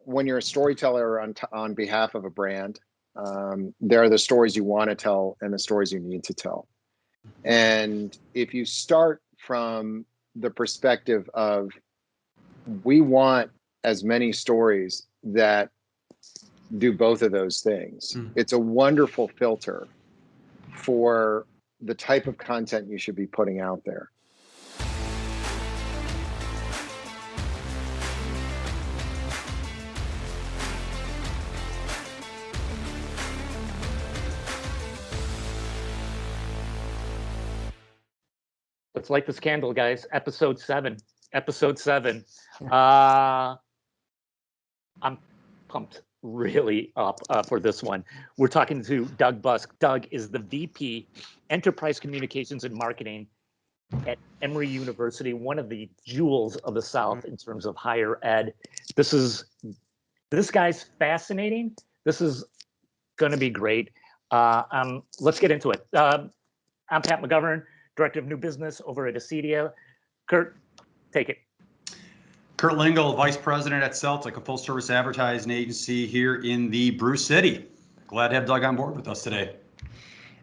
when you're a storyteller on behalf of a brand, there are the stories you want to tell and the stories you need to tell. And if you start from the perspective of, we want as many stories that do both of those things, it's a wonderful filter for the type of content you should be putting out there. Let's light this candle, guys. Episode 7. I'm pumped really up for this one. We're talking to Doug Busk. Doug is the VP Enterprise Communications and Marketing at Emory University, one of the jewels of the South in terms of higher ed. This guy's fascinating. This is going to be great. Let's get into it. I'm Pat McGovern, Director of New Business over at Acedia. Kurt, take it. Kurt Lingle, Vice President at Celtic, a full-service advertising agency here in the Brew City. Glad to have Doug on board with us today.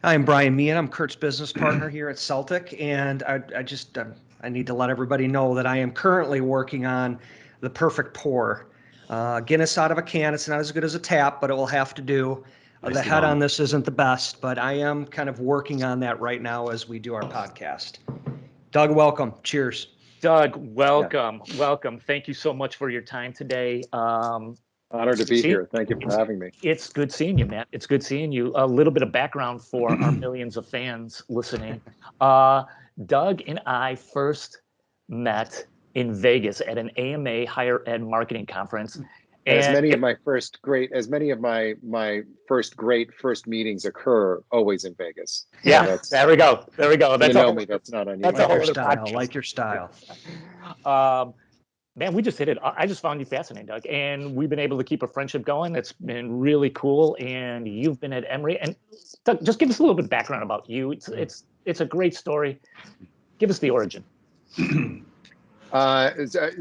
I'm Brian Meehan. I'm Kurt's business partner here at Celtic, and I need to let everybody know that I am currently working on the perfect pour. Guinness out of a can. It's not as good as a tap, but it will have to do. The head on this isn't the best, but I am kind of working on that right now as we do our podcast. Doug, welcome. Cheers. Doug, welcome. Yeah. Welcome. Thank you so much for your time today. Honored to be here. Thank you for having me. It's good seeing you, man. It's good seeing you. A little bit of background for our millions of fans listening. Doug and I first met in Vegas at an AMA higher ed marketing conference. As many of my first great first meetings occur always in Vegas. Yeah, there we go. That's you know me. That's not unusual. That's like your style. Man, we just hit it. I just found you fascinating, Doug, and we've been able to keep a friendship going. It's been really cool. And you've been at Emory. And Doug, just give us a little bit of background about you. It's a great story. Give us the origin.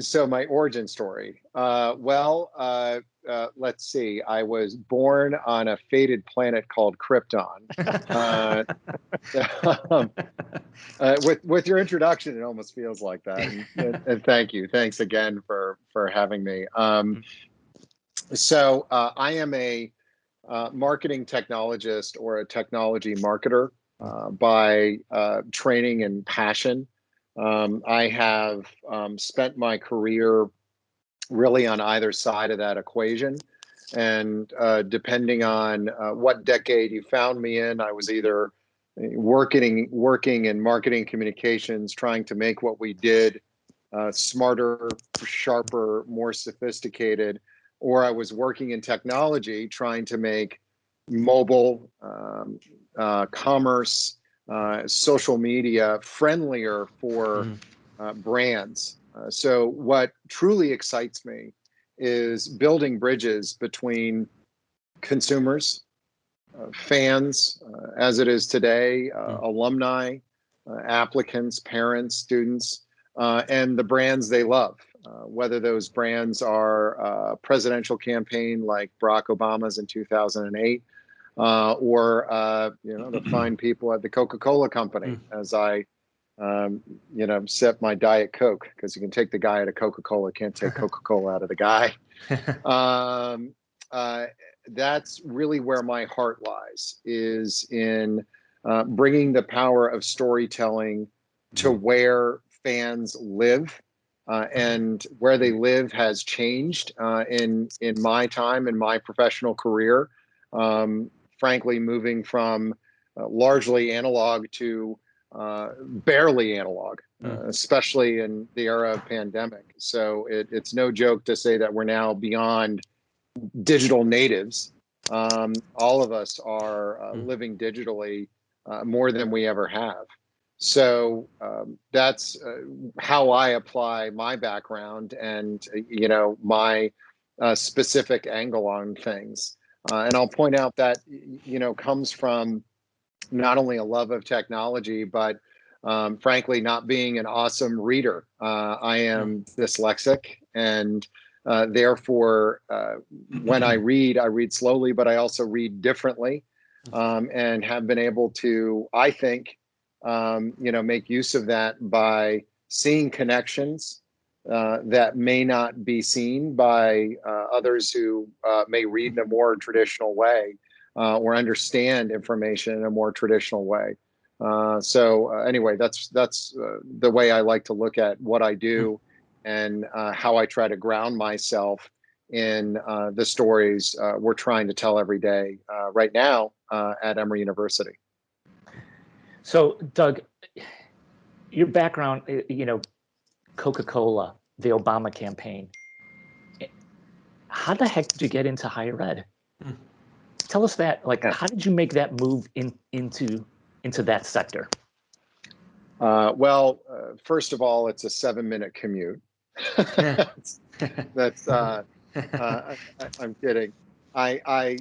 So my origin story. Let's see. I was born on a fated planet called Krypton. With your introduction, it almost feels like that. And thank you. Thanks again for having me. So I am a marketing technologist or a technology marketer by training and passion. I have spent my career really on either side of that equation. And depending on what decade you found me in, I was either working in marketing communications, trying to make what we did smarter, sharper, more sophisticated, or I was working in technology, trying to make mobile commerce, social media friendlier for brands. So what truly excites me is building bridges between consumers, fans, as it is today, alumni, applicants, parents, students, and the brands they love. Whether those brands are a presidential campaign like Barack Obama's in 2008, or the fine people at the Coca-Cola company, as I sip my Diet Coke, because you can take the guy out of Coca-Cola, can't take Coca-Cola out of the guy. That's really where my heart lies, is in bringing the power of storytelling to where fans live, and where they live has changed in my time, in my professional career. Frankly, moving from largely analog to barely analog, especially in the era of pandemic. So it's no joke to say that we're now beyond digital natives. All of us are living digitally more than we ever have. So that's how I apply my background and my specific angle on things. And I'll point out that comes from not only a love of technology, but frankly, not being an awesome reader. I am dyslexic, and Therefore, when I read slowly, but I also read differently, and have been able to, I think, make use of that by seeing connections that may not be seen by others who may read in a more traditional way, or understand information in a more traditional way. Anyway, that's the way I like to look at what I do, and how I try to ground myself in the stories we're trying to tell every day right now at Emory University. So, Doug, your background, Coca-Cola, the Obama campaign. How the heck did you get into higher ed? Tell us that. How did you make that move into that sector? Well, first of all, it's a 7-minute commute. That's I'm kidding. I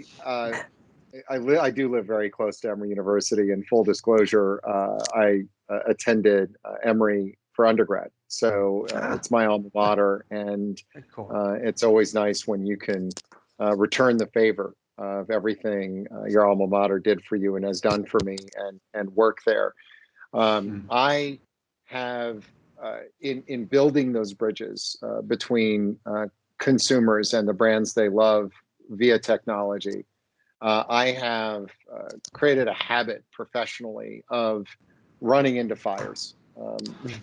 do live very close to Emory University, and full disclosure, I attended Emory for undergrad. So it's my alma mater, and Cool. It's always nice when you can return the favor of everything your alma mater did for you and has done for me, and work there. I have, in building those bridges between consumers and the brands they love via technology, I have created a habit professionally of running into fires,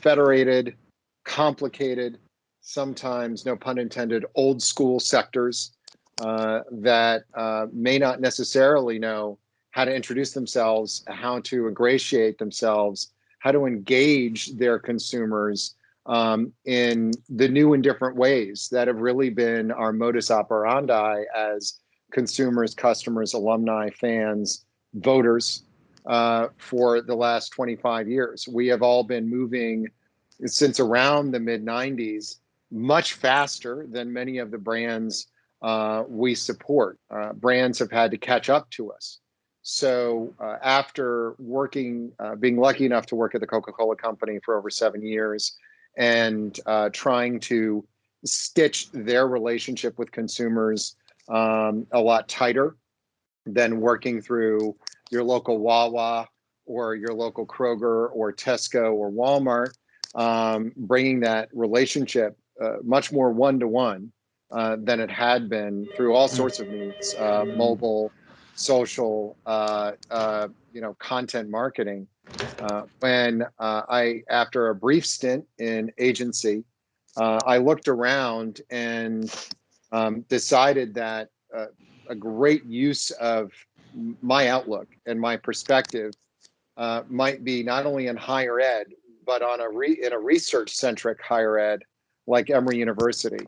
federated, complicated, sometimes, no pun intended, old school sectors that may not necessarily know how to introduce themselves, how to ingratiate themselves, how to engage their consumers in the new and different ways that have really been our modus operandi as consumers, customers, alumni, fans, voters for the last 25 years. We have all been moving since around the mid-90s much faster than many of the brands we support. Brands have had to catch up to us. So after being lucky enough to work at the Coca-Cola company for over 7 years, and trying to stitch their relationship with consumers a lot tighter than working through your local Wawa or your local Kroger or Tesco or Walmart, bringing that relationship much more one-to-one than it had been through all sorts of means, mobile, social, content marketing. When after a brief stint in agency, I looked around and decided that a great use of my outlook and my perspective might be not only in higher ed, but in a research-centric higher ed like Emory University,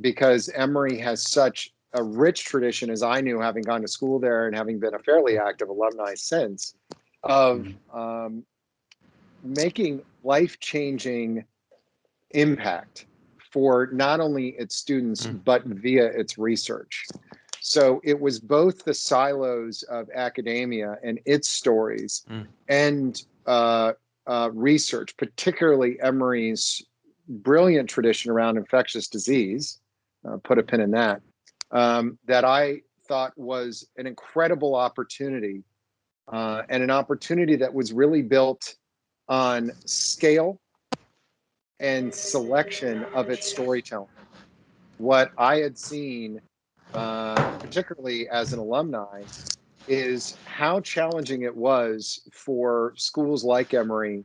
because Emory has such a rich tradition, as I knew, having gone to school there and having been a fairly active alumni since, of making life-changing impact for not only its students, but via its research. So it was both the silos of academia and its stories, and research, particularly Emory's brilliant tradition around infectious disease, put a pin in that, that I thought was an incredible opportunity, and an opportunity that was really built on scale and selection of its storytelling. What I had seen, particularly as an alumni, is how challenging it was for schools like Emory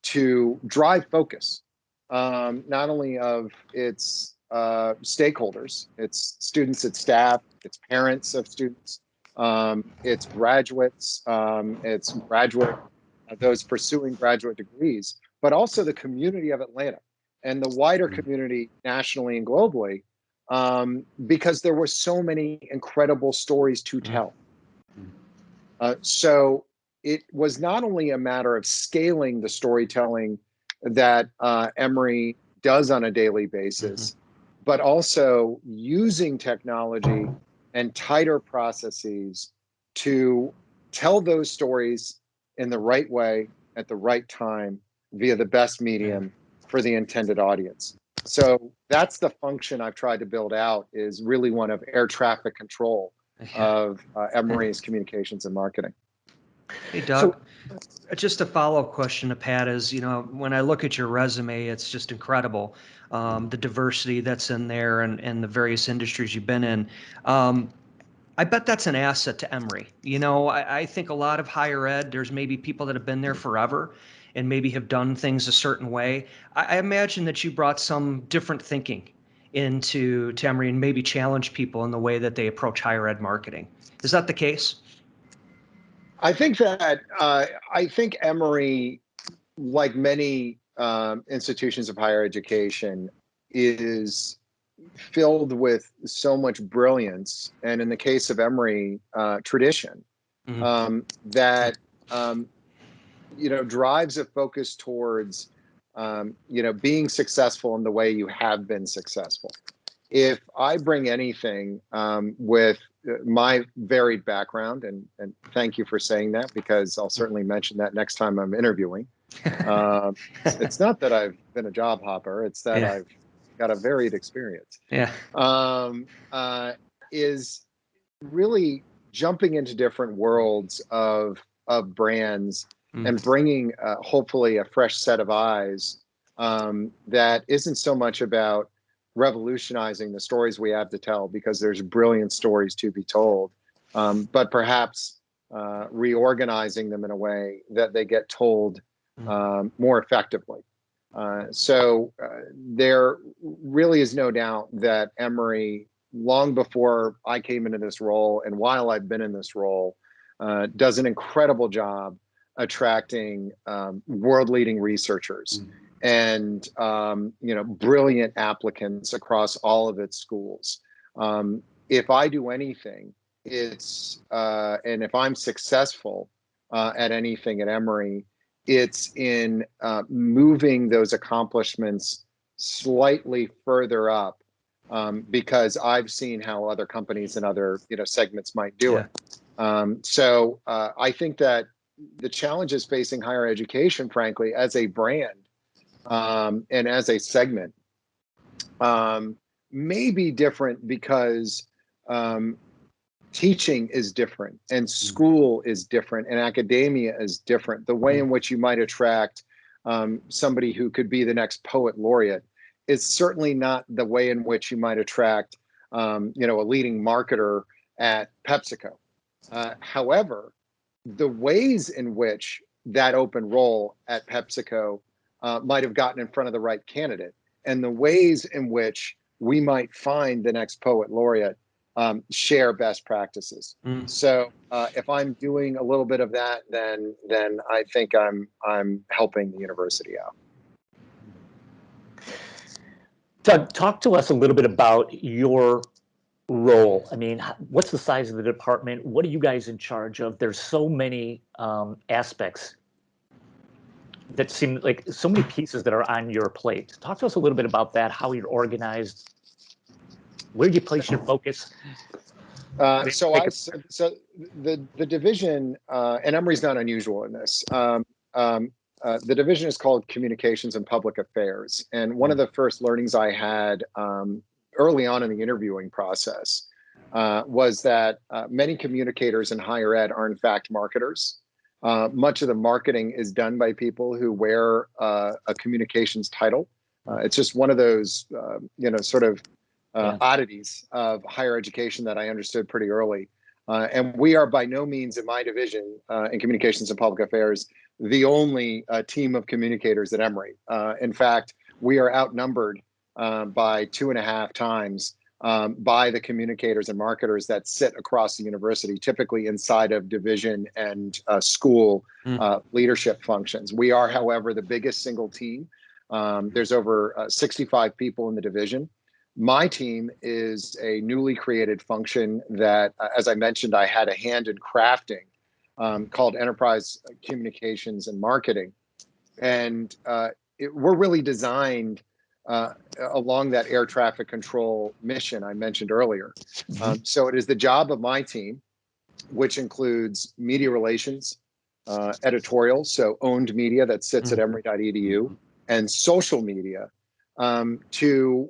to drive focus, not only of its stakeholders, its students, its staff, its parents of students, its graduates, those pursuing graduate degrees, but also the community of Atlanta and the wider community nationally and globally, because there were so many incredible stories to tell. So it was not only a matter of scaling the storytelling that Emory does on a daily basis, but also using technology and tighter processes to tell those stories in the right way at the right time via the best medium for the intended audience. So that's the function I've tried to build out, is really one of air traffic control of Emory's communications and marketing. Hey, Doug, just a follow-up question to Pat is, when I look at your resume, it's just incredible. The diversity that's in there and the various industries you've been in. I bet that's an asset to Emory. I think a lot of higher ed, there's maybe people that have been there forever and maybe have done things a certain way. I imagine that you brought some different thinking into Emory and maybe challenge people in the way that they approach higher ed marketing. Is that the case? I think that I think Emory, like many institutions of higher education, is filled with so much brilliance, and in the case of Emory, tradition, that drives a focus towards being successful in the way you have been successful. If I bring anything with my varied background, and thank you for saying that, because I'll certainly mention that next time I'm interviewing. It's not that I've been a job hopper; it's that I've got a varied experience. Is really jumping into different worlds of brands and bringing hopefully a fresh set of eyes that isn't so much about revolutionizing the stories we have to tell, because there's brilliant stories to be told, but perhaps reorganizing them in a way that they get told more effectively. So there really is no doubt that Emory, long before I came into this role and while I've been in this role, does an incredible job attracting world-leading researchers and brilliant applicants across all of its schools. If I do anything, it's and if I'm successful at anything at Emory, it's in moving those accomplishments slightly further up, because I've seen how other companies and other segments might do it. So I think that the challenges facing higher education, frankly, as a brand and as a segment, may be different because teaching is different and school is different and academia is different. The way in which you might attract somebody who could be the next poet laureate is certainly not the way in which you might attract a leading marketer at PepsiCo. However, the ways in which that open role at PepsiCo might have gotten in front of the right candidate, and the ways in which we might find the next poet laureate share best practices. So if I'm doing a little bit of that, then I think I'm helping the university out. Doug, talk to us a little bit about your role. I mean, what's the size of the department? What are you guys in charge of? There's so many aspects that seem like so many pieces that are on your plate. Talk to us a little bit about that, how you're organized, where you place your focus. So the division, and Emory's not unusual in this. The division is called Communications and Public Affairs. And one of the first learnings I had early on in the interviewing process was that many communicators in higher ed are in fact marketers. Much of the marketing is done by people who wear a communications title. It's just one of those, oddities of higher education that I understood pretty early. And we are by no means in my division in Communications and Public Affairs the only team of communicators at Emory. In fact, we are outnumbered by 2.5 times by the communicators and marketers that sit across the university, typically inside of division and school leadership functions. We are, however, the biggest single team. There's over 65 people in the division. My team is a newly created function that, as I mentioned, I had a hand in crafting, called Enterprise Communications and Marketing. And we're really designed along that air traffic control mission I mentioned earlier. So it is the job of my team, which includes media relations, editorial, so owned media that sits at emory.edu, and social media to,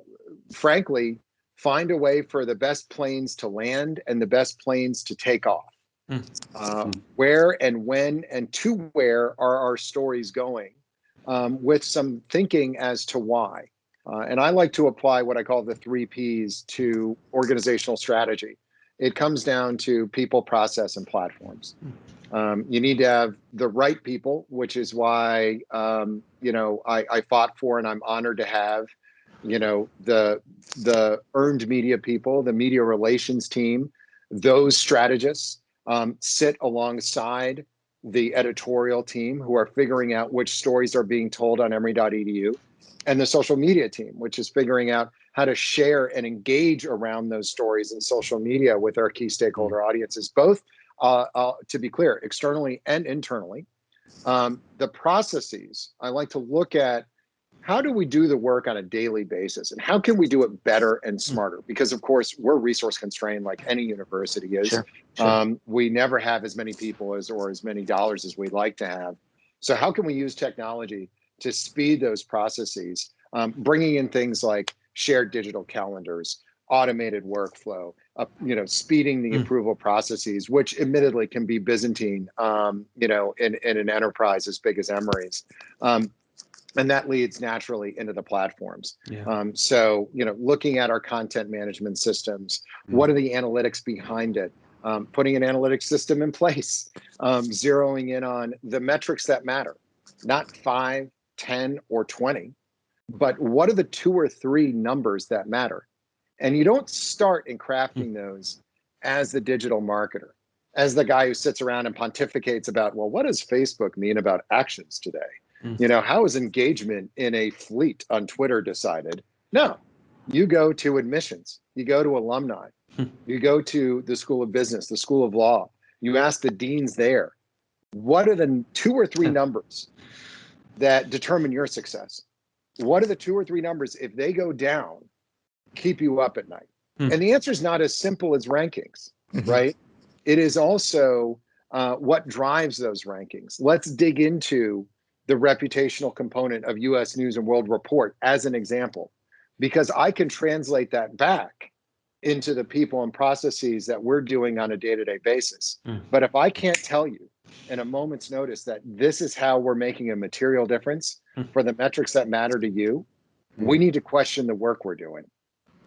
frankly, find a way for the best planes to land and the best planes to take off. Where and when and to where are our stories going, with some thinking as to why. And I like to apply what I call the 3 Ps to organizational strategy. It comes down to people, process, and platforms. You need to have the right people, which is why, I fought for and I'm honored to have, the earned media people, the media relations team, those strategists sit alongside the editorial team who are figuring out which stories are being told on Emory.edu, and the social media team, which is figuring out how to share and engage around those stories in social media with our key stakeholder audiences, both, to be clear, externally and internally. The processes, I like to look at how do we do the work on a daily basis and how can we do it better and smarter? Because of course we're resource constrained like any university is. Sure. We never have as many people or as many dollars as we'd like to have. So how can we use technology to speed those processes, bringing in things like shared digital calendars, automated workflow, speeding the approval processes, which admittedly can be Byzantine, in an enterprise as big as Emory's. And that leads naturally into the platforms. Yeah. So, looking at our content management systems, what are the analytics behind it? Putting an analytics system in place, zeroing in on the metrics that matter, not 5, 10, or 20, but what are the 2 or 3 numbers that matter? And you don't start in crafting those as the digital marketer, as the guy who sits around and pontificates about, well, what does Facebook mean about actions today? How is engagement in a fleet on Twitter decided? No, you go to admissions, you go to alumni, you go to the School of Business, the School of Law, you ask the deans there, what are the 2 or 3 numbers that determine your success? What are the 2 or 3 numbers, if they go down, keep you up at night? And the answer is not as simple as rankings, right? It is also what drives those rankings. Let's dig into the reputational component of US News and World Report as an example, because I can translate that back into the people and processes that we're doing on a day-to-day basis. But if I can't tell you in a moment's notice that this is how we're making a material difference for the metrics that matter to you, we need to question the work we're doing.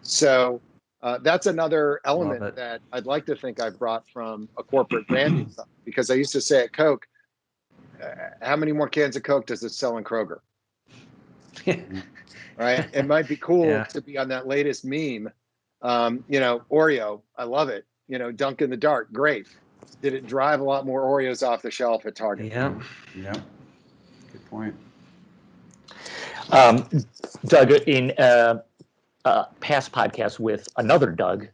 So that's another element that I'd like to think I brought from a corporate branding side, because I used to say at Coke, how many more cans of Coke does it sell in Kroger? Right? It might be cool to be on that latest meme. Oreo, I love it. Dunk in the dark, great. Did it drive a lot more Oreos off the shelf at Target? Yeah. Good point. Doug, in past podcast with another Doug,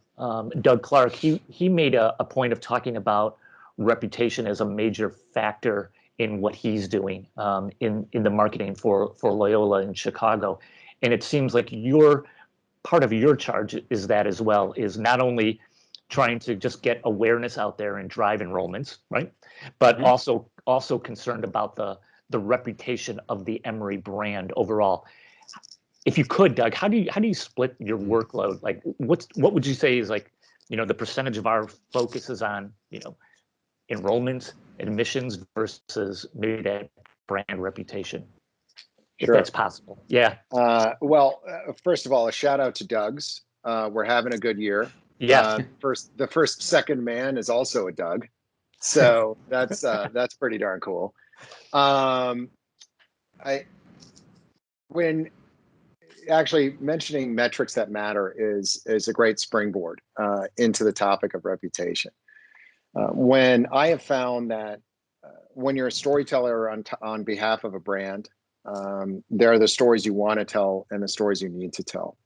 Doug Clark, he made a point of talking about reputation as a major factor in what he's doing in the marketing for Loyola in Chicago. And it seems like part of your charge is that as well, is not only trying to just get awareness out there and drive enrollments, right? But also concerned about the reputation of the Emory brand overall. If you could, Doug, how do you split your workload? Like what would you say is like, the percentage of our focus is on, enrollments, admissions versus maybe that brand reputation, if that's possible? Yeah. First of all, a shout out to Doug's. We're having a good year. Yeah. The first second man is also a Doug, so that's pretty darn cool. When actually mentioning metrics that matter is a great springboard into the topic of reputation. When I have found that when you're a storyteller on behalf of a brand, there are the stories you want to tell and the stories you need to tell.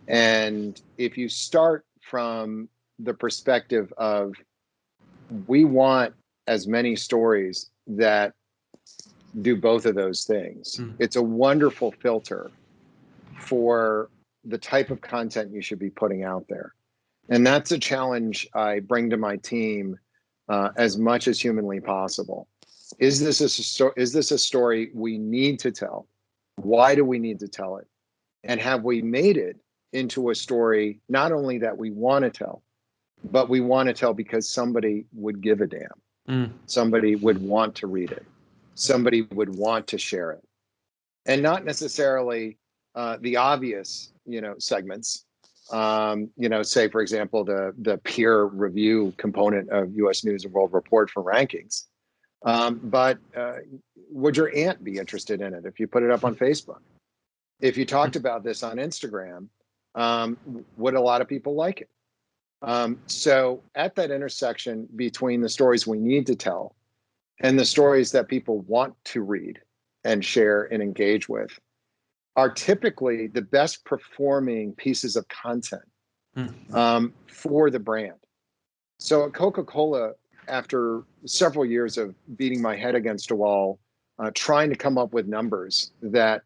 And if you start from the perspective of we want as many stories that do both of those things, it's a wonderful filter for the type of content you should be putting out there. And that's a challenge I bring to my team as much as humanly possible. Is this a story we need to tell? Why do we need to tell it? And have we made it into a story not only that we want to tell, but we want to tell because somebody would give a damn. Somebody would want to read it. Somebody would want to share it. And not necessarily the obvious, segments. Say, for example, the peer review component of U.S. News and World Report for rankings. But would your aunt be interested in it if you put it up on Facebook? If you talked about this on Instagram, would a lot of people like it? So at that intersection between the stories we need to tell and the stories that people want to read and share and engage with are typically the best performing pieces of content for the brand. So at Coca-Cola, after several years of beating my head against a wall, trying to come up with numbers that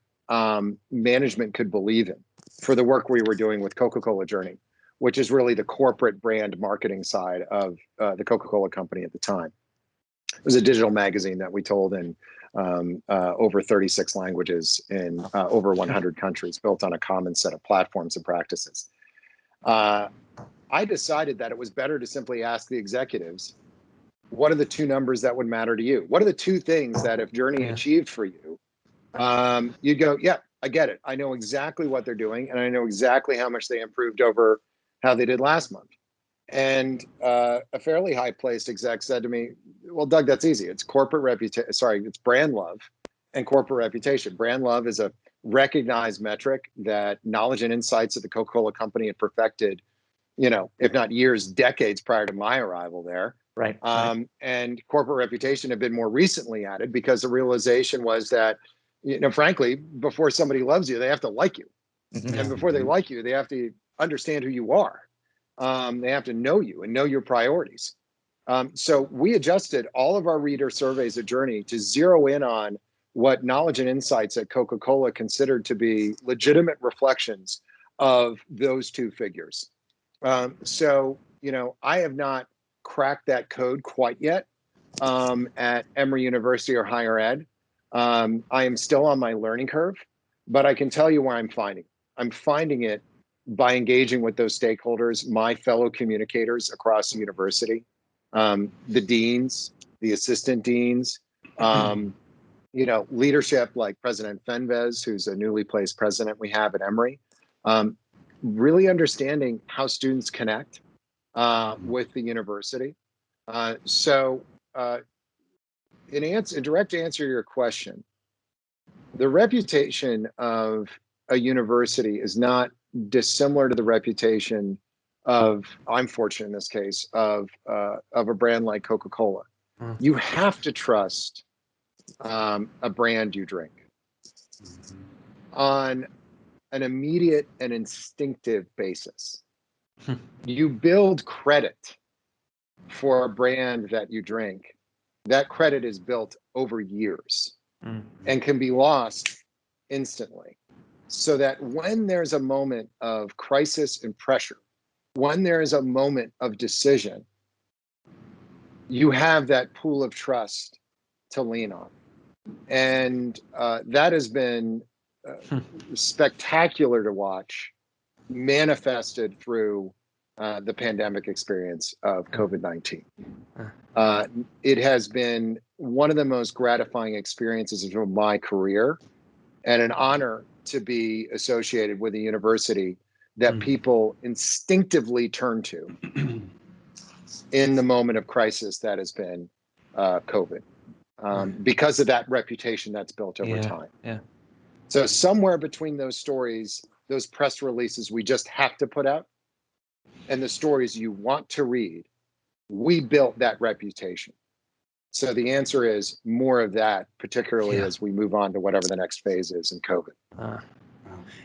management could believe in for the work we were doing with Coca-Cola Journey, which is really the corporate brand marketing side of the Coca-Cola company at the time. It was a digital magazine that we told in over 36 languages in over 100 countries, built on a common set of platforms and practices. I decided that it was better to simply ask the executives, what are the two numbers that would matter to you? What are the two things that if Journey achieved for you, you'd go, yeah, I get it. I know exactly what they're doing, and I know exactly how much they improved over how they did last month. And a fairly high-placed exec said to me, well, Doug, that's easy. It's corporate reputation. Sorry, it's brand love and corporate reputation. Brand love is a recognized metric that knowledge and insights at the Coca-Cola company had perfected, if not years, decades prior to my arrival there. Right. And corporate reputation had been more recently added because the realization was that, frankly, before somebody loves you, they have to like you. And before they like you, they have to understand who you are. They have to know you and know your priorities. So we adjusted all of our reader surveys at Journey to zero in on what knowledge and insights at Coca-Cola considered to be legitimate reflections of those two figures. So I have not cracked that code quite yet at Emory University or higher ed. I am still on my learning curve, but I can tell you where I'm finding. I'm finding it by engaging with those stakeholders, my fellow communicators across the university, the deans, the assistant deans, leadership like President Fenves, who's a newly placed president we have at Emory, really understanding how students connect with the university. So in direct answer to your question, the reputation of a university is not dissimilar to the reputation of, I'm fortunate in this case, of a brand like Coca-Cola. You have to trust a brand you drink on an immediate and instinctive basis. You build credit for a brand that you drink. That credit is built over years and can be lost instantly. So that when there's a moment of crisis and pressure, when there is a moment of decision, you have that pool of trust to lean on. And that has been spectacular to watch, manifested through the pandemic experience of COVID-19. It has been one of the most gratifying experiences of my career, and an honor to be associated with a university that people instinctively turn to in the moment of crisis that has been COVID, because of that reputation that's built over time. Yeah. So somewhere between those stories, those press releases we just have to put out, and the stories you want to read, we built that reputation. So the answer is more of that, particularly as we move on to whatever the next phase is in COVID.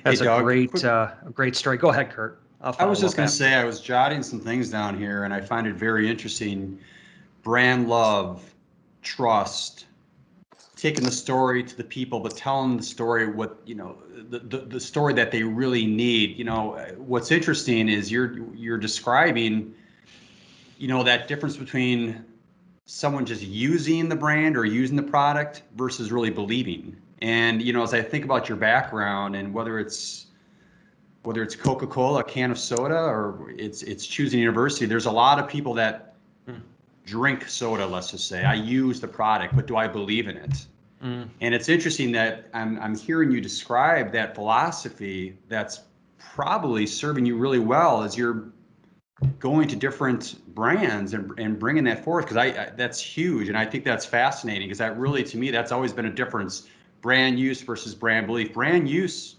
That's Hey, Doug, a great story. Go ahead, Kurt. I was just going to say, I was jotting some things down here, and I find it very interesting. Brand love, trust, taking the story to the people, but telling the story the story that they really need. What's interesting is you're describing, that difference between someone just using the brand or using the product versus really believing. And, as I think about your background and whether it's whether it's Coca-Cola, a can of soda, or it's choosing university. There's a lot of people that drink soda, let's just say. I use the product, but do I believe in it? And it's interesting that I'm hearing you describe that philosophy that's probably serving you really well as you're going to different brands and bringing that forth, because that's huge. And I think that's fascinating, because that really, to me, that's always been a difference. Brand use versus brand belief. Brand use,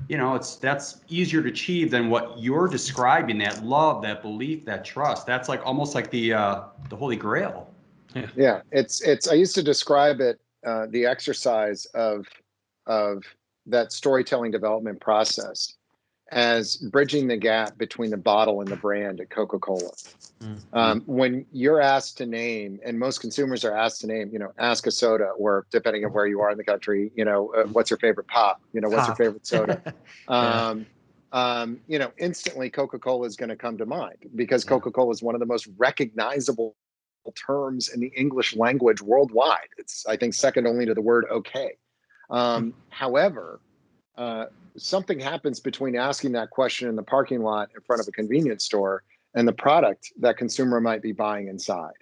that's easier to achieve than what you're describing, that love, that belief, that trust. That's like almost like the Holy Grail. Yeah, it's I used to describe it, the exercise of that storytelling development process as bridging the gap between the bottle and the brand at Coca-Cola. When you're asked to name, and most consumers are asked to name, ask a soda, or depending on where you are in the country, what's your favorite pop? What's your favorite soda? Instantly Coca-Cola is going to come to mind, because Coca-Cola is one of the most recognizable terms in the English language worldwide. It's, I think, second only to the word okay. However, something happens between asking that question in the parking lot in front of a convenience store and the product that consumer might be buying inside.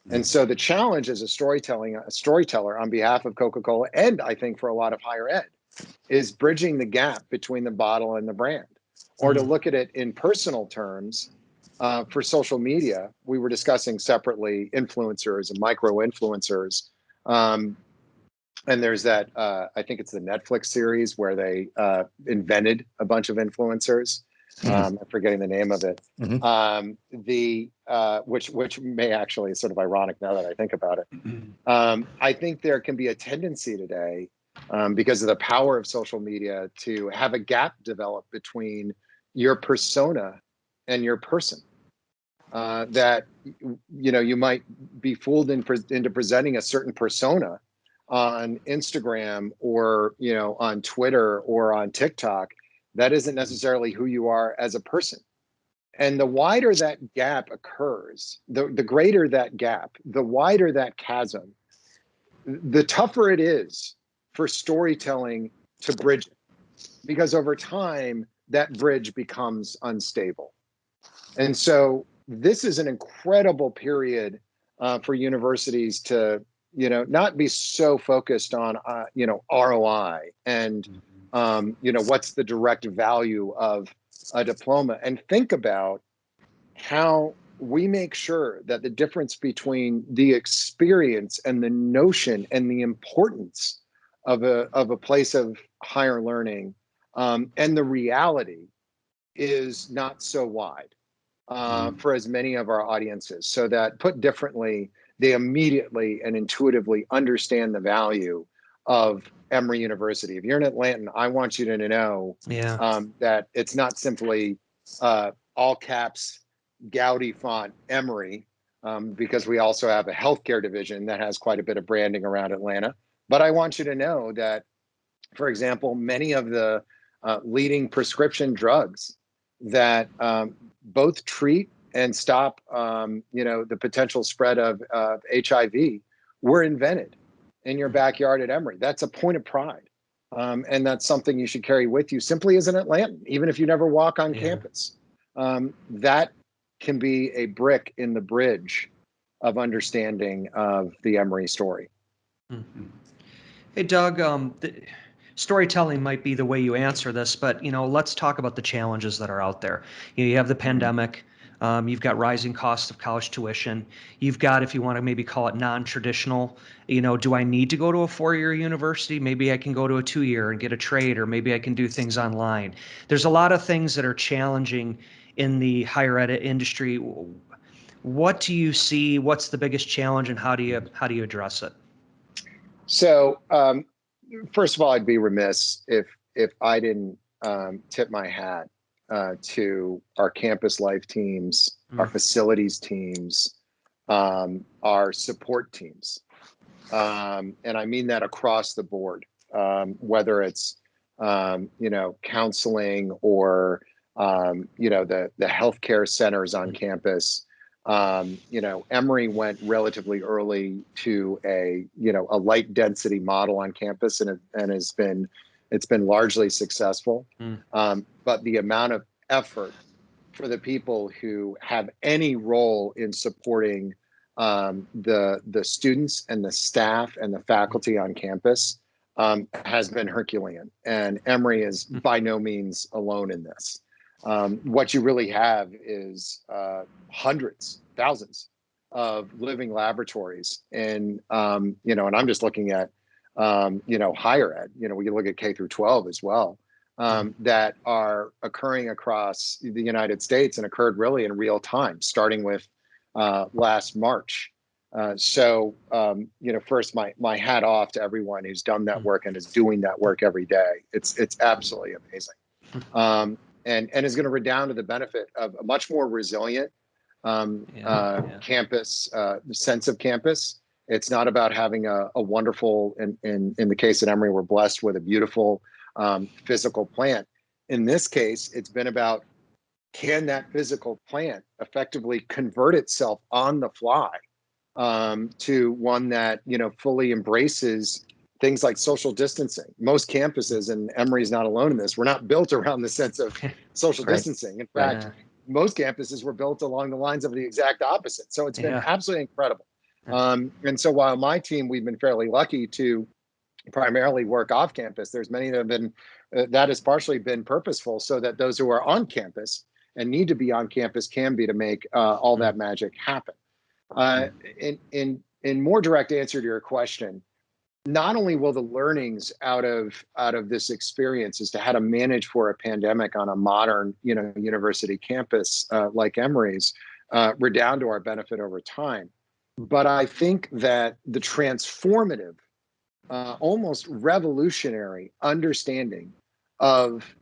And so the challenge as a storyteller on behalf of Coca-Cola, and I think for a lot of higher ed, is bridging the gap between the bottle and the brand. Or to look at it in personal terms, for social media, we were discussing separately influencers and micro-influencers. And there's that, I think it's the Netflix series where they invented a bunch of influencers. I'm forgetting the name of it. Which may actually is sort of ironic now that I think about it. I think there can be a tendency today, because of the power of social media, to have a gap develop between your persona and your person. That you might be fooled into presenting a certain persona on Instagram or on Twitter or on TikTok. That isn't necessarily who you are as a person. And the wider that gap occurs, the greater that gap, the wider that chasm, the tougher it is for storytelling to bridge it, because over time that bridge becomes unstable. And so this is an incredible period for universities to not be so focused on ROI and what's the direct value of a diploma, and think about how we make sure that the difference between the experience and the notion and the importance of a place of higher learning and the reality is not so wide for as many of our audiences, so that, put differently, they immediately and intuitively understand the value of Emory University. If you're an Atlantan, I want you to know that it's not simply all caps Gaudy font Emory, because we also have a healthcare division that has quite a bit of branding around Atlanta. But I want you to know that, for example, many of the leading prescription drugs that both treat and stop the potential spread of HIV were invented in your backyard at Emory. That's a point of pride. And that's something you should carry with you simply as an Atlantan, even if you never walk on campus. That can be a brick in the bridge of understanding of the Emory story. Hey, Doug, storytelling might be the way you answer this, but let's talk about the challenges that are out there. You have the pandemic. You've got rising costs of college tuition. You've got, if you want to maybe call it non-traditional, do I need to go to a 4-year university? Maybe I can go to a 2-year and get a trade, or maybe I can do things online. There's a lot of things that are challenging in the higher ed industry. What do you see? What's the biggest challenge, and how do you address it? So, first of all, I'd be remiss if I didn't tip my hat to our campus life teams, our facilities teams, our support teams. And I mean that across the board, whether it's, counseling or, the healthcare centers on campus. Emory went relatively early to a light density model on campus, and has been It's been largely successful, Mm. but the amount of effort for the people who have any role in supporting the students and the staff and the faculty on campus has been Herculean. And Emory is by no means alone in this. What you really have is hundreds, thousands of living laboratories, and and I'm just looking at higher ed. We can look at K through 12 as well, that are occurring across the United States and occurred really in real time, starting with last March. First, my hat off to everyone who's done that work and is doing that work every day. It's absolutely amazing, and is going to redound to the benefit of a much more resilient campus, sense of campus. It's not about having a wonderful, in the case at Emory, we're blessed with a beautiful physical plant. In this case, it's been about, can that physical plant effectively convert itself on the fly to one that fully embraces things like social distancing. Most campuses, and Emory's not alone in this, were not built around the sense of social Right. distancing. In fact, most campuses were built along the lines of the exact opposite. So it's been absolutely incredible. And so while my team, we've been fairly lucky to primarily work off campus, there's many that have been, that has partially been purposeful so that those who are on campus and need to be on campus can be, to make all that magic happen. In more direct answer to your question, not only will the learnings out of this experience as to how to manage for a pandemic on a modern university campus like Emory's redound to our benefit over time, but I think that the transformative, almost revolutionary understanding of,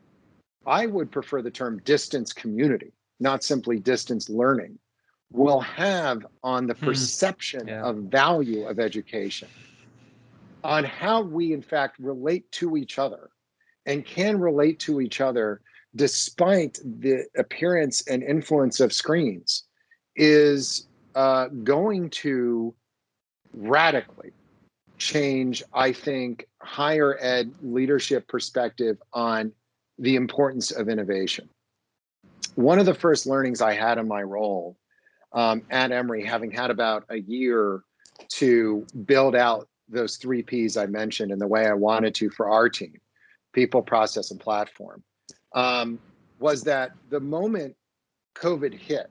I would prefer the term distance community, not simply distance learning, will have on the perception of value of education, on how we in fact relate to each other and can relate to each other despite the appearance and influence of screens, is going to radically change, I think, higher ed leadership perspective on the importance of innovation. One of the first learnings I had in my role at Emory, having had about a year to build out those 3 Ps I mentioned in the way I wanted to for our team, people, process, and platform, was that the moment COVID hit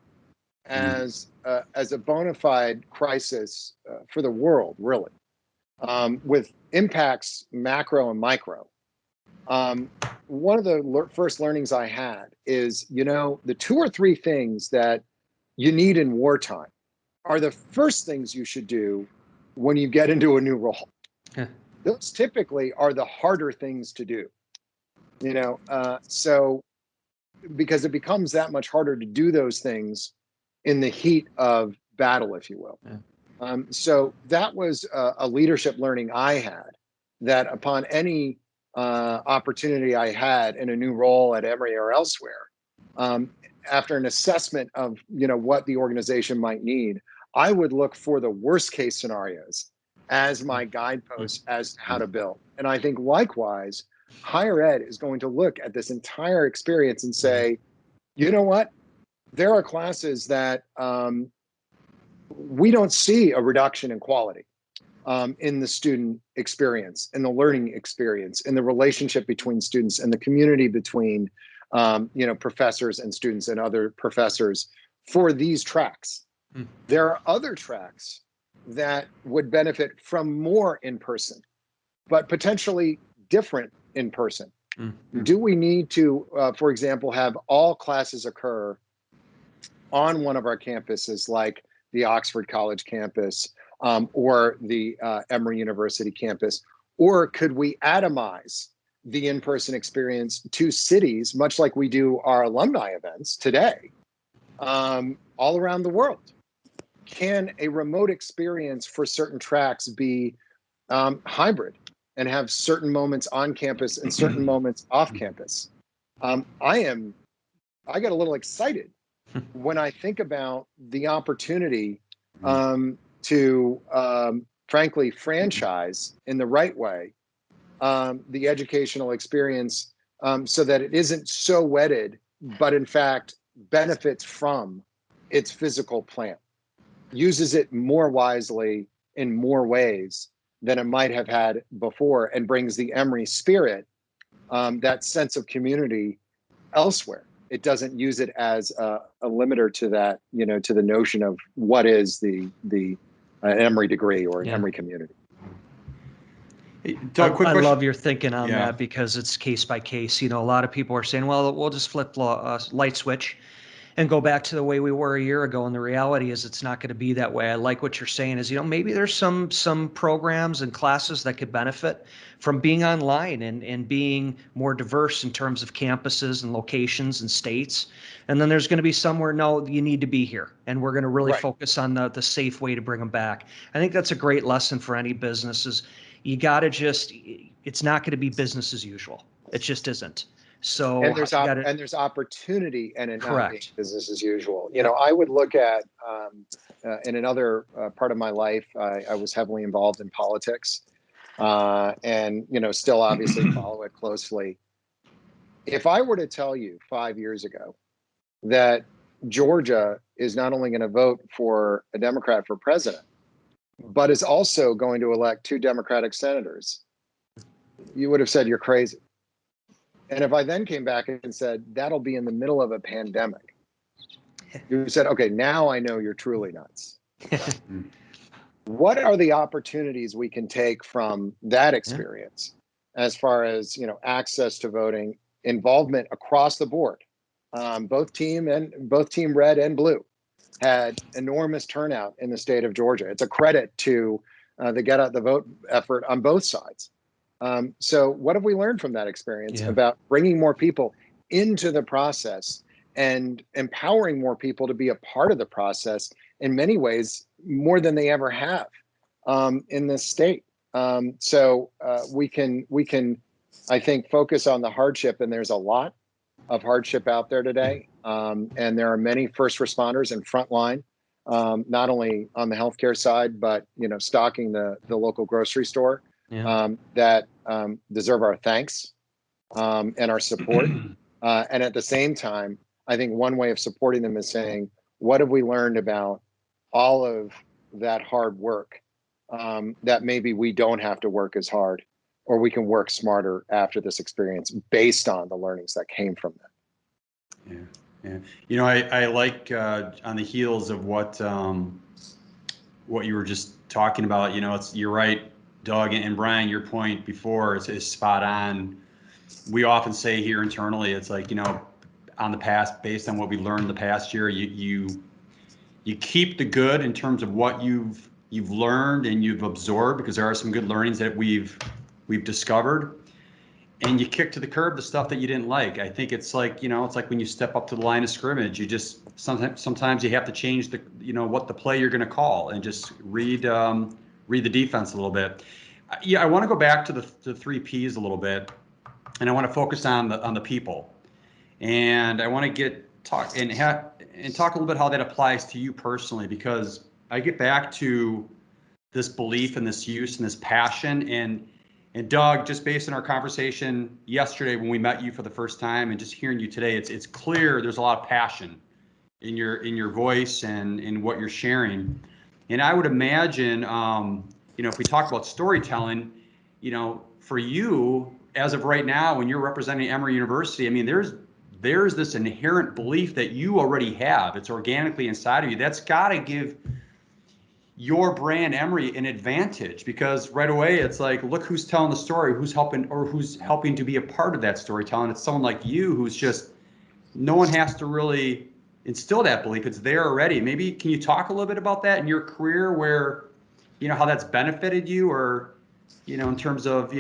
as a bona fide crisis for the world, really, with impacts macro and micro, one of the first learnings I had is, the 2 or 3 things that you need in wartime are the first things you should do when you get into a new role. Those typically are the harder things to do, so because it becomes that much harder to do those things in the heat of battle, if you will. So that was a leadership learning I had, that upon any opportunity I had in a new role at Emory or elsewhere, after an assessment of what the organization might need, I would look for the worst case scenarios as my guideposts as to how to build. And I think likewise, higher ed is going to look at this entire experience and say, you know what? There are classes that we don't see a reduction in quality in the student experience, in the learning experience, in the relationship between students, and the community between professors and students and other professors for these tracks. There are other tracks that would benefit from more in person, but potentially different in person. Do we need to, for example, have all classes occur on one of our campuses, like the Oxford College campus or the Emory University campus? Or could we atomize the in-person experience to cities, much like we do our alumni events today, all around the world? Can a remote experience for certain tracks be hybrid and have certain moments on campus and certain moments off campus? I got a little excited when I think about the opportunity to frankly franchise in the right way the educational experience so that it isn't so wedded, but in fact benefits from its physical plant, uses it more wisely in more ways than it might have had before, and brings the Emory spirit, that sense of community, elsewhere. It doesn't use it as a limiter to that, to the notion of what is the Emory degree or an Emory community. Hey, Doug, quick I question. love your thinking on that, because it's case by case. A lot of people are saying, well, we'll just flip light switch and go back to the way we were a year ago. And the reality is it's not going to be that way. I like what you're saying is, maybe there's some programs and classes that could benefit from being online and being more diverse in terms of campuses and locations and states. And then there's going to be somewhere, no, you need to be here. And we're going to really focus on the safe way to bring them back. I think that's a great lesson for any businesses. You got to it's not going to be business as usual. It just isn't. So and there's opportunity and it not being correct. business as usual. I would look at in another part of my life, I was heavily involved in politics, and still obviously follow it closely. If I were to tell you 5 years ago that Georgia is not only going to vote for a Democrat for president, but is also going to elect 2 Democratic senators, you would have said you're crazy. And if I then came back and said, that'll be in the middle of a pandemic, you said, okay, now I know you're truly nuts. What are the opportunities we can take from that experience as far as, access to voting, involvement across the board? Both team red and blue had enormous turnout in the state of Georgia. It's a credit to the get out the vote effort on both sides. So what have we learned from that experience about bringing more people into the process and empowering more people to be a part of the process in many ways more than they ever have in this state? So we can, I think, focus on the hardship, and there's a lot of hardship out there today. And there are many first responders and frontline, not only on the healthcare side, but stocking the local grocery store. That deserve our thanks and our support. And at the same time, I think one way of supporting them is saying, what have we learned about all of that hard work that maybe we don't have to work as hard, or we can work smarter after this experience based on the learnings that came from that. Yeah. I like on the heels of what you were just talking about, you're right, Doug and Brian, your point before is spot on. We often say here internally, it's like, on the past, based on what we learned the past year, you keep the good in terms of what you've learned and you've absorbed, because there are some good learnings that we've discovered, and you kick to the curb the stuff that you didn't like. I think it's like, it's like when you step up to the line of scrimmage, you just sometimes you have to change the, what the play you're going to call, and just read the defense a little bit. I want to go back to the 3 Ps a little bit, and I want to focus on the people, and I want to talk a little bit how that applies to you personally, because I get back to this belief and this use and this passion, and Doug, just based on our conversation yesterday when we met you for the first time, and just hearing you today, it's clear there's a lot of passion in your voice and in what you're sharing. And I would imagine, if we talk about storytelling, for you as of right now, when you're representing Emory University, I mean, there's this inherent belief that you already have. It's organically inside of you. That's got to give your brand Emory an advantage, because right away it's like, look who's telling the story, who's helping to be a part of that storytelling. It's someone like you who's just, no one has to really instill that belief. It's there already. Maybe can you talk a little bit about that in your career, where how that's benefited you, or in terms of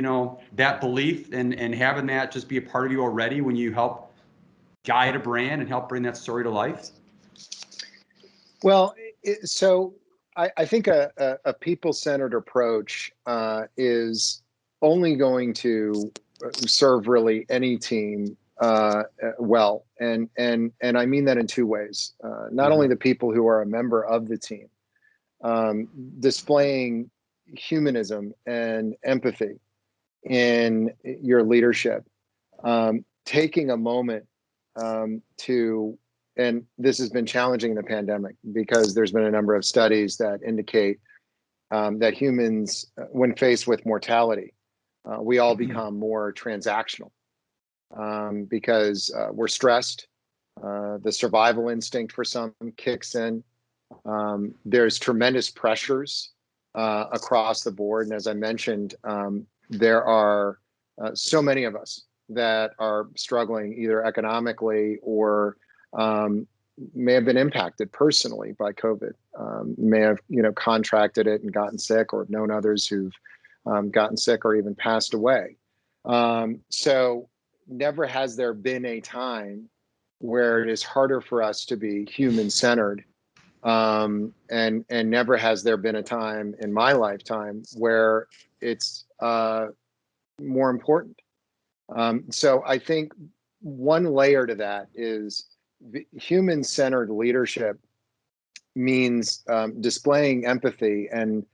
that belief and having that just be a part of you already when you help guide a brand and help bring that story to life? Well, so I think a people-centered approach is only going to serve really any team well, and I mean that in 2 ways. Not only the people who are a member of the team, displaying humanism and empathy in your leadership, taking a moment to, and this has been challenging in the pandemic because there's been a number of studies that indicate that humans, when faced with mortality, we all become more transactional because we're stressed. The survival instinct for some kicks in. There's tremendous pressures across the board. And as I mentioned, there are so many of us that are struggling either economically or may have been impacted personally by COVID, may have, contracted it and gotten sick, or have known others who've gotten sick or even passed away. So never has there been a time where it is harder for us to be human-centered. And never has there been a time in my lifetime where it's more important. So I think one layer to that is human-centered leadership means displaying empathy and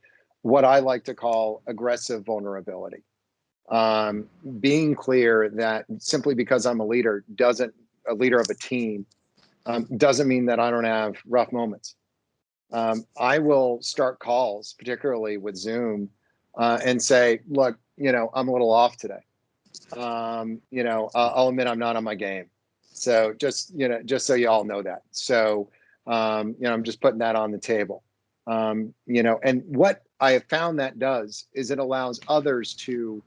what I like to call aggressive vulnerability. Being clear that simply because I'm a leader of a team, doesn't mean that I don't have rough moments. I will start calls, particularly with Zoom, and say, look, I'm a little off today. I'll admit I'm not on my game. So just so you all know that. So, I'm just putting that on the table. And what I have found that does is it allows others to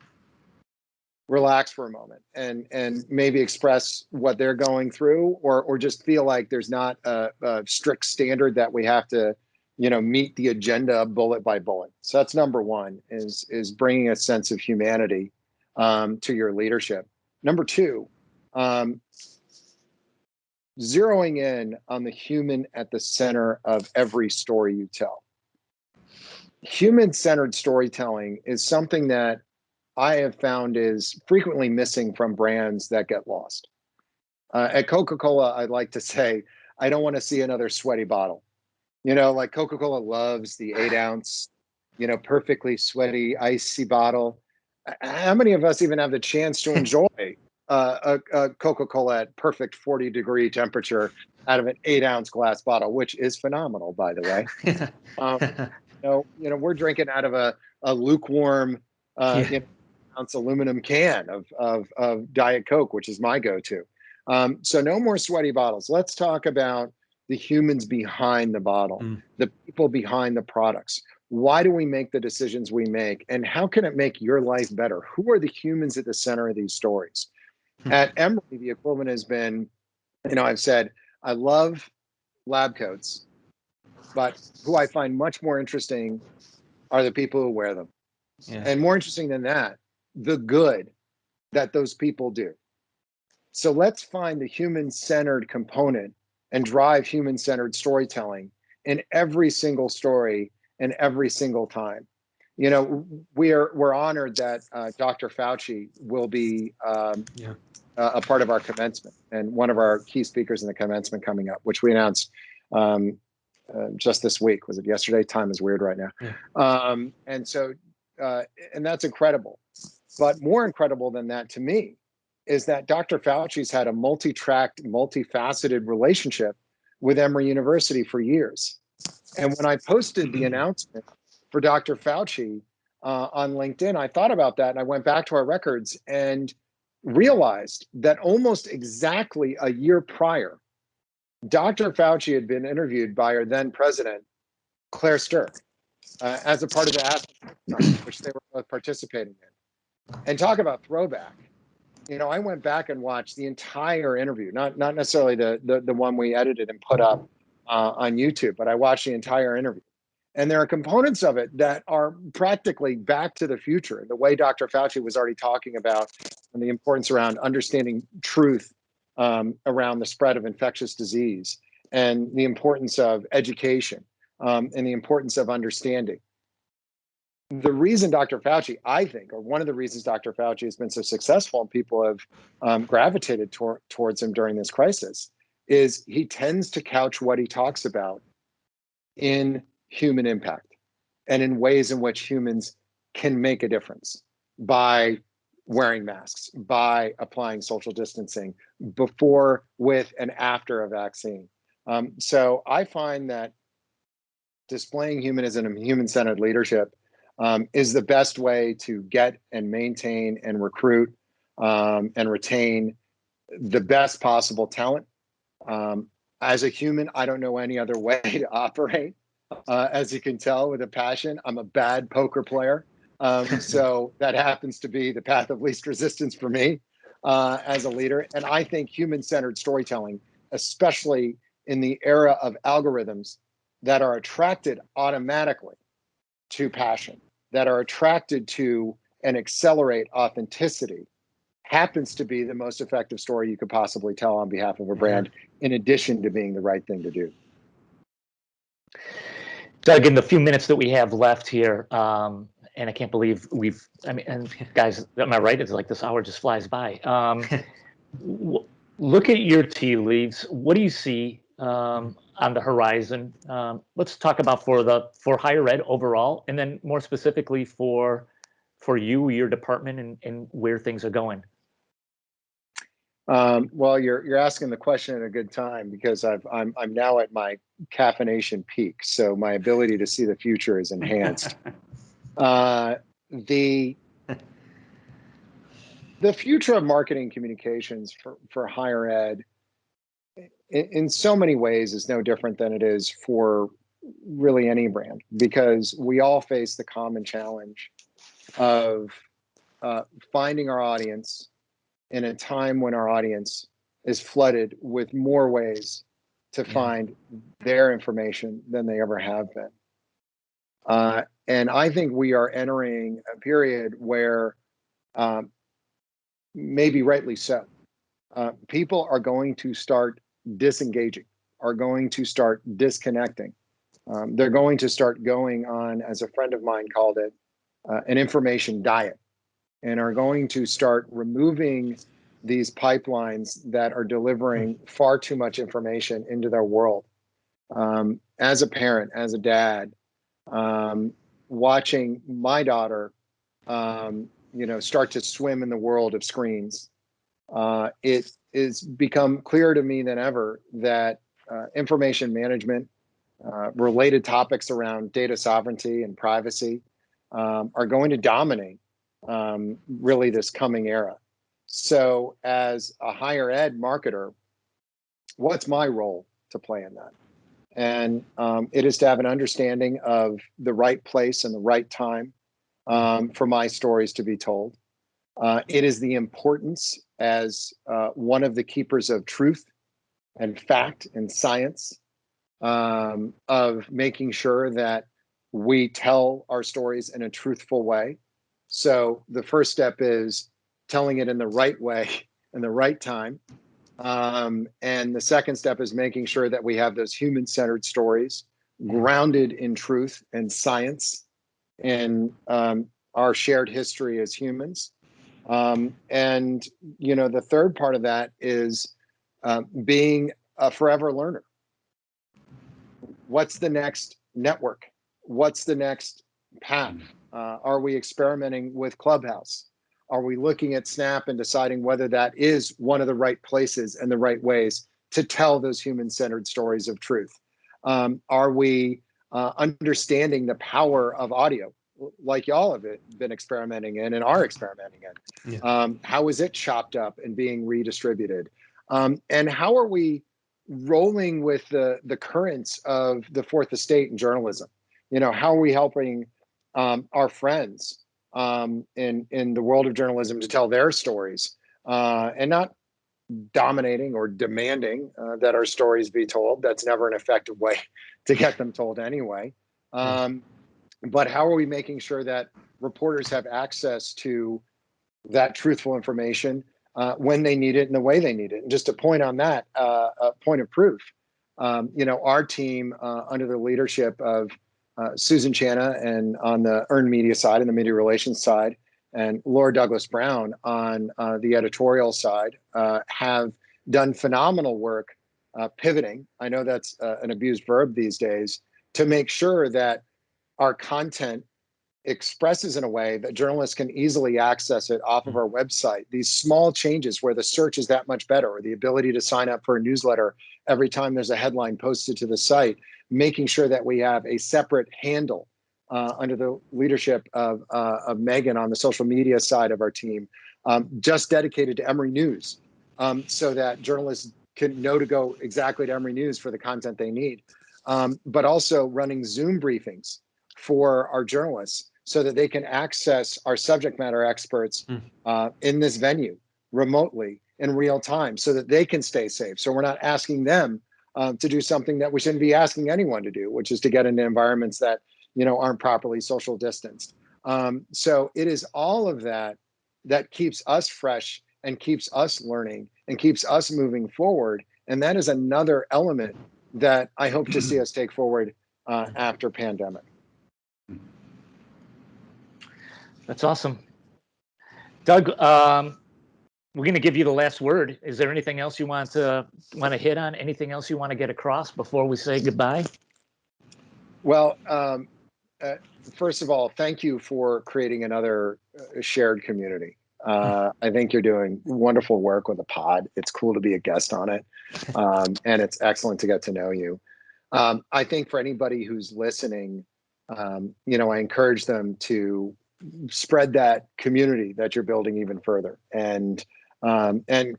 relax for a moment and maybe express what they're going through, or just feel like there's not a strict standard that we have to, meet the agenda bullet by bullet. So that's number one, is bringing a sense of humanity to your leadership. Number two, zeroing in on the human at the center of every story you tell. Human-centered storytelling is something that I have found is frequently missing from brands that get lost. At Coca-Cola, I'd like to say, I don't want to see another sweaty bottle. Like Coca-Cola loves the 8-ounce, perfectly sweaty, icy bottle. How many of us even have the chance to enjoy a Coca-Cola at perfect 40-degree temperature out of an 8-ounce glass bottle, which is phenomenal, by the way. We're drinking out of a lukewarm ounce aluminum can of Diet Coke, which is my go-to. So no more sweaty bottles. Let's talk about the humans behind the bottle, the people behind the products. Why do we make the decisions we make? And how can it make your life better? Who are the humans at the center of these stories? At Emory, the equivalent has been, I've said, I love lab coats, but who I find much more interesting are the people who wear them. Yeah. And more interesting than that, the good that those people do. So let's find the human-centered component and drive human-centered storytelling in every single story and every single time. We're honored that Dr. Fauci will be a part of our commencement and one of our key speakers in the commencement coming up, which we announced just this week. Was it yesterday? Time is weird right now. Yeah. And that's incredible. But more incredible than that to me is that Dr. Fauci's had a multi-tracked, multifaceted relationship with Emory University for years. And when I posted the announcement for Dr. Fauci on LinkedIn, I thought about that and I went back to our records and realized that almost exactly a year prior, Dr. Fauci had been interviewed by our then president, Claire Stirk, as a part of the Aspen, which they were both participating in. And talk about throwback. I went back and watched the entire interview, not necessarily the one we edited and put up on YouTube, but I watched the entire interview. And there are components of it that are practically back to the future. The way Dr. Fauci was already talking about and the importance around understanding truth around the spread of infectious disease and the importance of education and the importance of understanding. The reason Dr. Fauci, I think, or one of the reasons Dr. Fauci has been so successful and people have gravitated towards him during this crisis is he tends to couch what he talks about in human impact and in ways in which humans can make a difference by wearing masks, by applying social distancing, before, with, and after a vaccine. So I find that displaying humanism and human-centered leadership is the best way to get and maintain and recruit and retain the best possible talent. As a human, I don't know any other way to operate. As you can tell, with a passion, I'm a bad poker player. So that happens to be the path of least resistance for me as a leader. And I think human-centered storytelling, especially in the era of algorithms that are attracted automatically to passion, that are attracted to and accelerate authenticity, happens to be the most effective story you could possibly tell on behalf of a brand, in addition to being the right thing to do. Doug, in the few minutes that we have left here, and I can't believe and guys, am I right? It's like this hour just flies by. Look at your tea leaves. What do you see on the horizon? Let's talk about for higher ed overall, and then more specifically for you, your department, and where things are going. Well, you're asking the question at a good time, because I'm now at my caffeination peak, so my ability to see the future is enhanced. The future of marketing communications for higher ed, in so many ways, is no different than it is for really any brand, because we all face the common challenge of finding our audience in a time when our audience is flooded with more ways to find their information than they ever have been. And I think we are entering a period where, maybe rightly so, people are going to start disengaging, are going to start disconnecting. They're going to start going on, as a friend of mine called it, an information diet, and are going to start removing these pipelines that are delivering far too much information into their world. As a parent, as a dad, watching my daughter, start to swim in the world of screens, it has become clearer to me than ever that information management, related topics around data sovereignty and privacy, are going to dominate really this coming era. So as a higher ed marketer, what's my role to play in that? And it is to have an understanding of the right place and the right time for my stories to be told. It is the importance, as one of the keepers of truth and fact and science, of making sure that we tell our stories in a truthful way. So the first step is telling it in the right way, in the right time. And the second step is making sure that we have those human-centered stories grounded in truth and science and our shared history as humans. And the third part of that is being a forever learner. What's the next network? What's the next path? Are we experimenting with Clubhouse? Are we looking at Snap and deciding whether that is one of the right places and the right ways to tell those human-centered stories of truth? Are we understanding the power of audio, like y'all have been experimenting in and are experimenting in? How is it chopped up and being redistributed? And how are we rolling with the currents of the fourth estate in journalism? How are we helping our friends in the world of journalism to tell their stories, and not dominating or demanding that our stories be told? That's never an effective way to get them told anyway. But how are we making sure that reporters have access to that truthful information when they need it and the way they need it? And just to point on that, a point of proof, our team under the leadership of Susan Channa, and on the earned media side and the media relations side, and Laura Douglas Brown on the editorial side, have done phenomenal work pivoting. I know that's an abused verb these days, to make sure that our content expresses in a way that journalists can easily access it off of our website. These small changes where the search is that much better, or the ability to sign up for a newsletter every time there's a headline posted to the site, making sure that we have a separate handle under the leadership of Megan on the social media side of our team, just dedicated to Emory News, so that journalists can know to go exactly to Emory News for the content they need, but also running Zoom briefings for our journalists so that they can access our subject matter experts in this venue remotely in real time so that they can stay safe. So we're not asking them to do something that we shouldn't be asking anyone to do, which is to get into environments that, you know, aren't properly social distanced. So it is all of that that keeps us fresh and keeps us learning and keeps us moving forward. And that is another element that I hope to see us take forward after pandemic. That's awesome. Doug, we're going to give you the last word. Is there anything else you want to hit on? Anything else you want to get across before we say goodbye? Well, first of all, thank you for creating another shared community. I think you're doing wonderful work with the pod. It's cool to be a guest on it. And it's excellent to get to know you. I think for anybody who's listening, you know, I encourage them to spread that community that you're building even further and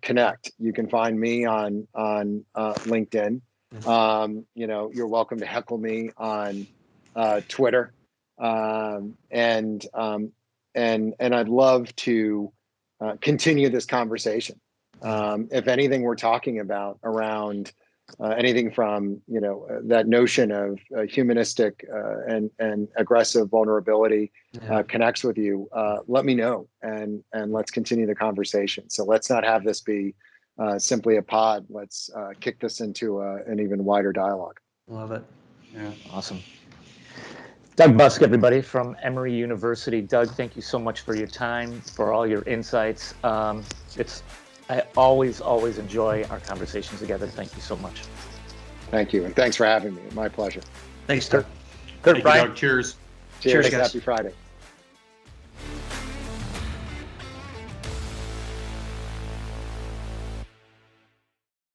connect. You can find me on LinkedIn. You know, you're welcome to heckle me on Twitter. And I'd love to continue this conversation. If anything we're talking about around anything from, you know, that notion of humanistic and aggressive vulnerability connects with you, let me know and let's continue the conversation. So let's not have this be simply a pod. Let's kick this into an even wider dialogue. Love it. Yeah. Awesome. Doug Busk, everybody, from Emory University. Doug, thank you so much for your time, for all your insights. I always enjoy our conversations together. Thank you so much. Thank you. And thanks for having me. My pleasure. Thanks, Doug. Kurt, Thank you, Brian. Doug. Cheers. Cheers, guys. Happy Friday.